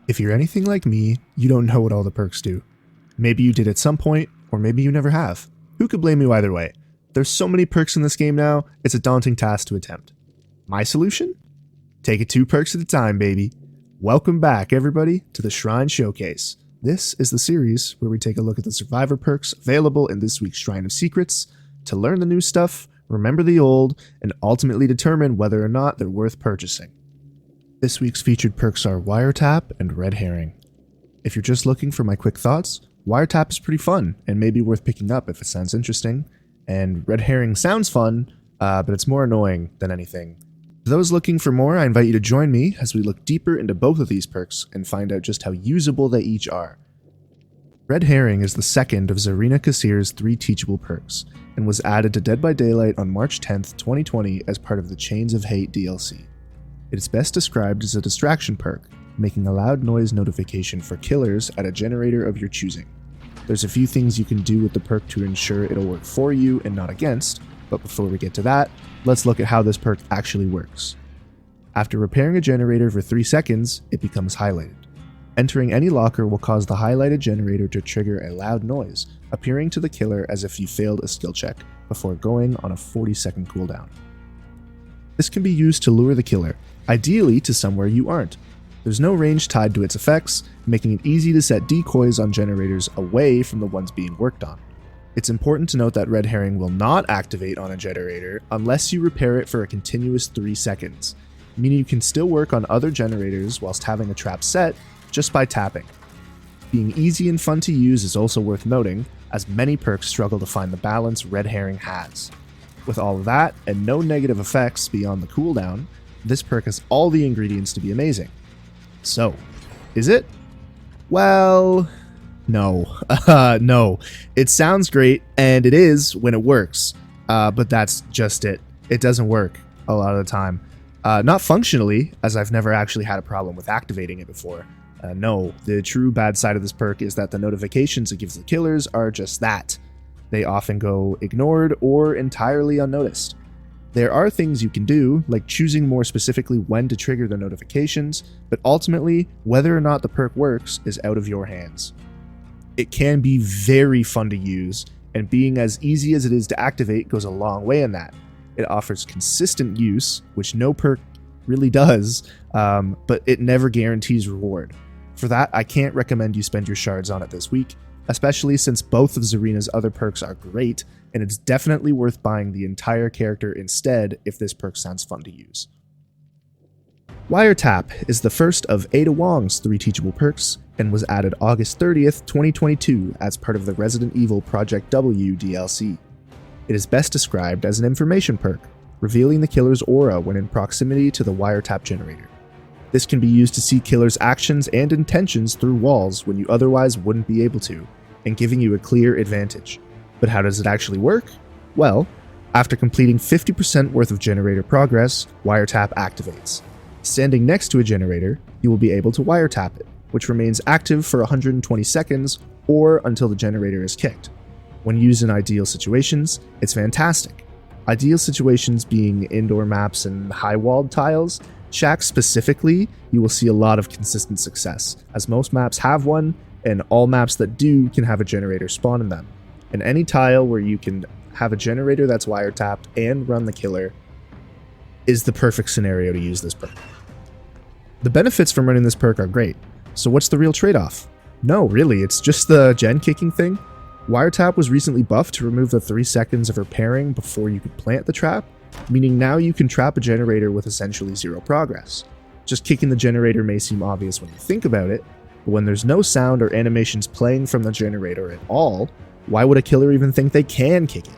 If you're anything like me, you don't know what all the perks do. Maybe you did at some point, or maybe you never have. Who could blame you either way? There's so many perks in this game now, it's a daunting task to attempt. My solution? Take it 2 perks at a time, baby. Welcome back, everybody, to the Shrine Showcase. This is the series where we take a look at the survivor perks available in this week's Shrine of Secrets to learn the new stuff, remember the old, and ultimately determine whether or not they're worth purchasing. This week's featured perks are Wiretap and Red Herring. If you're just looking for my quick thoughts, Wiretap is pretty fun and maybe worth picking up if it sounds interesting, and Red Herring sounds fun, but it's more annoying than anything. For those looking for more, I invite you to join me as we look deeper into both of these perks and find out just how usable they each are. Red Herring is the second of Zarina Kassir's 3 teachable perks, and was added to Dead by Daylight on March 10th, 2020 as part of the Chains of Hate DLC. It is best described as a distraction perk, making a loud noise notification for killers at a generator of your choosing. There's a few things you can do with the perk to ensure it'll work for you and not against, but before we get to that, let's look at how this perk actually works. After repairing a generator for 3 seconds, it becomes highlighted. Entering any locker will cause the highlighted generator to trigger a loud noise, appearing to the killer as if you failed a skill check, before going on a 40-second cooldown. This can be used to lure the killer, ideally to somewhere you aren't. There's no range tied to its effects, making it easy to set decoys on generators away from the ones being worked on. It's important to note that Red Herring will not activate on a generator unless you repair it for a continuous 3 seconds, meaning you can still work on other generators whilst having a trap set just by tapping. Being easy and fun to use is also worth noting, as many perks struggle to find the balance Red Herring has. With all of that, and no negative effects beyond the cooldown, this perk has all the ingredients to be amazing. So, is it? Well, no. No. It sounds great, and it is when it works, but that's just it. It doesn't work a lot of the time. Not functionally, as I've never actually had a problem with activating it before. No, the true bad side of this perk is that the notifications it gives the killers are just that. They often go ignored or entirely unnoticed. There are things you can do, like choosing more specifically when to trigger the notifications, but ultimately, whether or not the perk works is out of your hands. It can be very fun to use, and being as easy as it is to activate goes a long way in that. It offers consistent use, which no perk really does, but it never guarantees reward. For that, I can't recommend you spend your shards on it this week, especially since both of Zarina's other perks are great, and it's definitely worth buying the entire character instead if this perk sounds fun to use. Wiretap is the first of Ada Wong's 3 teachable perks, and was added August 30th, 2022 as part of the Resident Evil Project W DLC. It is best described as an information perk, revealing the killer's aura when in proximity to the Wiretap generator. This can be used to see killers' actions and intentions through walls when you otherwise wouldn't be able to, and giving you a clear advantage. But how does it actually work? Well, after completing 50% worth of generator progress, Wiretap activates. Standing next to a generator, you will be able to wiretap it, which remains active for 120 seconds or until the generator is kicked. When used in ideal situations, it's fantastic. Ideal situations being indoor maps and high-walled tiles. Shacks specifically, you will see a lot of consistent success, as most maps have one, and all maps that do can have a generator spawn in them. And any tile where you can have a generator that's wiretapped and run the killer is the perfect scenario to use this perk. The benefits from running this perk are great, so what's the real trade-off? No, really, it's just the gen kicking thing. Wiretap was recently buffed to remove the 3 seconds of repairing before you could plant the trap, meaning now you can trap a generator with essentially 0 progress. Just kicking the generator may seem obvious when you think about it, but when there's no sound or animations playing from the generator at all, why would a killer even think they can kick it?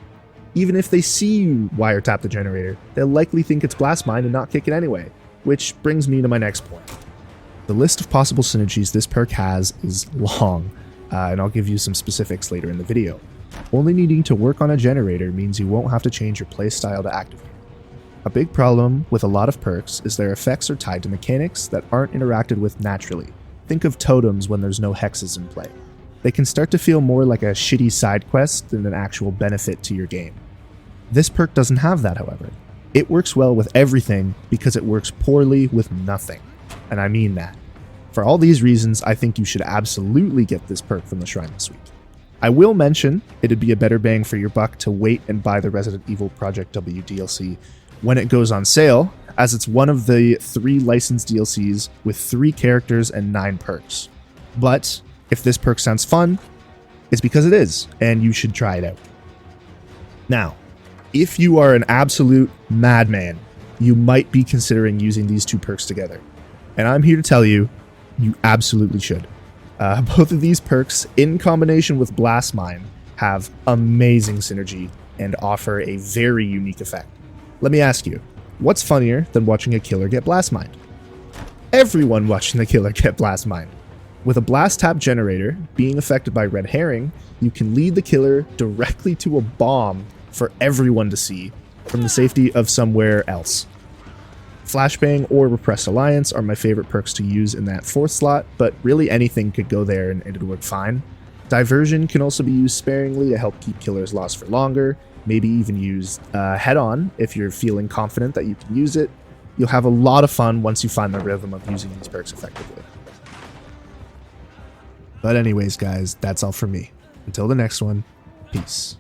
Even if they see you wiretap the generator, they'll likely think it's blast mine and not kick it anyway, which brings me to my next point. The list of possible synergies this perk has is long, and I'll give you some specifics later in the video. Only needing to work on a generator means you won't have to change your playstyle to activate. A big problem with a lot of perks is their effects are tied to mechanics that aren't interacted with naturally. Think of totems when there's no hexes in play. They can start to feel more like a shitty side quest than an actual benefit to your game. This perk doesn't have that, however. It works well with everything because it works poorly with nothing. And I mean that. For all these reasons, I think you should absolutely get this perk from the shrine this week. I will mention it'd be a better bang for your buck to wait and buy the Resident Evil Project W DLC when it goes on sale, as it's one of the 3 licensed DLCs with 3 characters and 9 perks. But if this perk sounds fun, it's because it is, and you should try it out. Now, if you are an absolute madman, you might be considering using these 2 perks together. And I'm here to tell you, you absolutely should. Both of these perks, in combination with Blast Mine, have amazing synergy and offer a very unique effect. Let me ask you, what's funnier than watching a killer get Blast Mined? Everyone watching the killer get Blast Mined. With a Blast Tap generator being affected by Red Herring, you can lead the killer directly to a bomb for everyone to see from the safety of somewhere else. Flashbang or Repressed Alliance are my favorite perks to use in that 4th slot, but really anything could go there and it'd work fine. Diversion can also be used sparingly to help keep killers lost for longer, maybe even used head-on if you're feeling confident that you can use it. You'll have a lot of fun once you find the rhythm of using these perks effectively. But anyways, guys, that's all for me. Until the next one, peace.